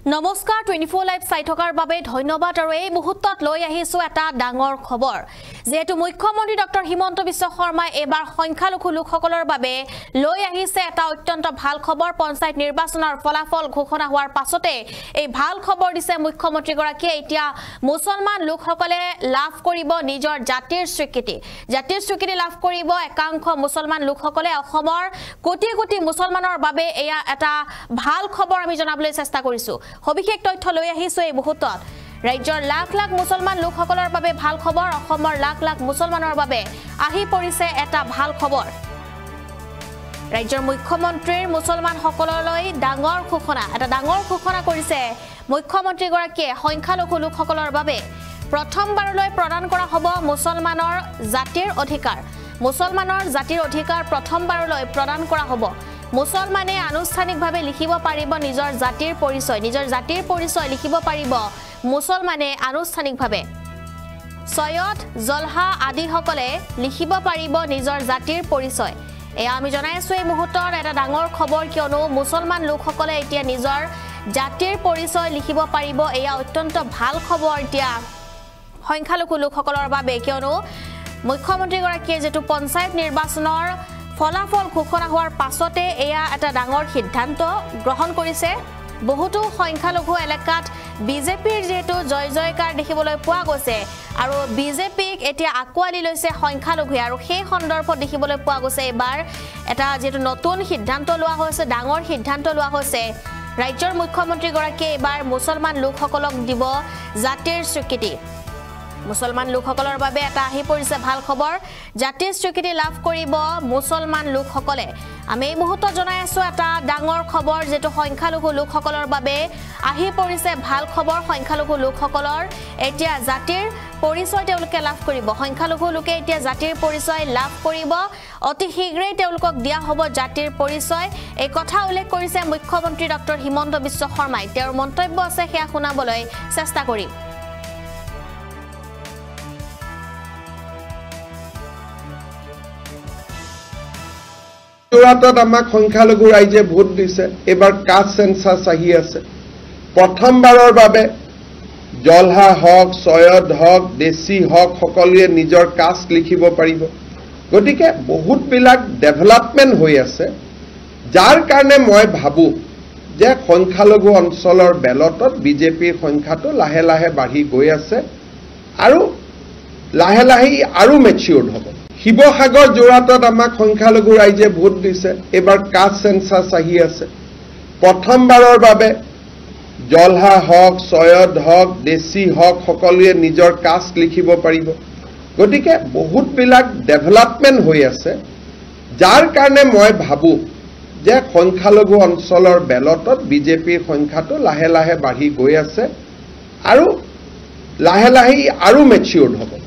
নমস্কাৰ 24 লাইভ চাই থকাৰ বাবে ধন্যবাদ আৰু এই মুহূৰ্তত লৈ আহিছো এটা ডাঙৰ খবৰ যেহেতু মুখ্যমন্ত্ৰী ডক্টৰ হিমন্ত বিশ্ব শৰ্মাই এবাৰ সংখ্যালঘু লোকসকলৰ বাবে লৈ আহিছে এটা অত্যন্ত ভাল খবৰ পঞ্চায়ত নিৰ্বাচনৰ ফলাফল ঘোষণা হোৱাৰ পাছতে এই ভাল খবৰ দিছে মুখ্যমন্ত্ৰী গৰাকীয়ে এতিয়া মুছলমান লোকসকলে লাভ কৰিব নিজৰ জাতিৰ স্বীকৃতি লাভ কৰিব একাংশ মুছলমান লোকসকলে অসমৰ কোটি কোটি মুছলমানৰ বাবে এয়া এটা ভাল খবৰ আমি জনাবলৈ চেষ্টা কৰিছো সবিশেষ তথ্য লৈ আহিছো এই মুহূৰ্তত ৰাজ্যৰ লাখ লাখ মুছলমান লোকসকলৰ বাবে ভাল খবৰ অসমৰ লাখ লাখ মুছলমানৰ বাবে আহি পৰিছে এটা ভাল খবৰ ৰাজ্যৰ মুখ্যমন্ত্ৰীৰ মুছলমান সকললৈ ডাঙৰ ঘোষণা কৰিছে মুখ্যমন্ত্ৰী গৰাকীয়ে সংখ্যালঘু লোকসকলৰ বাবে প্ৰথমবাৰলৈ প্ৰদান কৰা হ'ব মুছলমানৰ জাতিৰ অধিকাৰ প্ৰথমবাৰলৈ প্ৰদান কৰা হ'ব মুছলমানে আনুষ্ঠানিকভাৱে লিখিব পাৰিব নিজৰ জাতিৰ পৰিচয় লিখিব পাৰিব মুছলমানে আনুষ্ঠানিকভাৱে সৈয়দ জলহা আদি সকলে লিখিব পাৰিব নিজৰ জাতিৰ পৰিচয় এয়া আমি জনাই আছো এই মুহূৰ্তৰ এটা ডাঙৰ খবৰ কিয়নো মুছলমান লোকসকলে এতিয়া নিজৰ জাতিৰ পৰিচয় লিখিব পাৰিব এয়া অত্যন্ত ভাল খবৰ এতিয়া সংখ্যালঘু লোকসকলৰ বাবে কিয়নো মুখ্যমন্ত্ৰী গৰাকীয়ে যেটো পঞ্চায়ত নিৰ্বাচনৰ ফলাফল ঘোষণা হোৱাৰ পাছতে এয়া এটা ডাঙৰ সিদ্ধান্ত গ্ৰহণ কৰিছে বহুতো সংখ্যালঘু এলেকাত বিজেপিৰ যেটো জয়কাৰ দেখিবলৈ পোৱা গৈছে আৰু বিজেপিক এতিয়া আকোৱালি লৈছে সংখ্যালঘুৱে আৰু সেই সন্দৰ্ভত দেখিবলৈ পোৱা গৈছে এবাৰ এটা যেটো নতুন সিদ্ধান্ত লোৱা হৈছে ডাঙৰ সিদ্ধান্ত লোৱা হৈছে ৰাজ্যৰ মুখ্যমন্ত্ৰী গৰাকীয়ে এবাৰ মুছলমান লোকসকলক দিব জাতিৰ স্বীকৃতি মুছলমান লোকসকলৰ বাবে এটা আহি পৰিছে ভাল খবৰ জাতিৰ স্বীকৃতি লাভ কৰিব মুছলমান লোকসকলে আমি এই মুহূৰ্তত জনাই আছো এটা ডাঙৰ খবৰ যেটো সংখ্যালঘু লোকসকলৰ বাবে আহি পৰিছে ভাল খবৰ সংখ্যালঘু লোকসকলৰ এতিয়া জাতিৰ পৰিচয় তেওঁলোকে লাভ কৰিব সংখ্যালঘু লোকে এতিয়া জাতিৰ পৰিচয় লাভ কৰিব অতি শীঘ্ৰেই তেওঁলোকক দিয়া হ'ব জাতিৰ পৰিচয় এই কথা উল্লেখ কৰিছে মুখ্যমন্ত্ৰী ডক্টৰ হিমন্ত বিশ্ব শৰ্মাই তেওঁৰ মন্তব্য আছে সেয়া শুনাবলৈ চেষ্টা কৰিম যোৰাটত আমাক সংখ্যালঘু ৰাইজে ভোট দিছে এবাৰ কাষ্ট সেন্সাস আহি আছে প্ৰথমবাৰৰ বাবে জলহা হক সৈয়দ হক দেশী হক সকলোৱে নিজৰ কাষ্ট লিখিব পাৰিব গতিকে বহুত বিলাক ডেভেলপমেন্ট হৈ আছে যাৰ কাৰণে মই ভাবো যে সংখ্যালঘু অঞ্চলৰ বেলটত বিজেপিৰ সংখ্যাটো লাহে লাহে বাঢ়ি গৈ আছে আৰু লাহে লাহে আৰু মেচিউৰ্ড হ'ব শিৱসাগৰ যোৰাটত আমাক সংখ্যালঘু ৰাইজে ভোট দিছে এবাৰ কাষ্ট সেন্সাস আহি আছে প্ৰথমবাৰৰ বাবে জলহা হক সৈয়দ হক দেশী হক সকলোৱে নিজৰ কাষ্ট লিখিব পাৰিব গতিকে বহুত বিলাক ডেভেলপমেন্ট হৈ আছে যাৰ কাৰণে মই ভাবো যে সংখ্যালঘু অঞ্চলৰ বেলটত বিজেপিৰ সংখ্যাটো লাহে লাহে বাঢ়ি গৈ আছে আৰু লাহে লাহে আৰু মেচিউৰ্ড হ'ব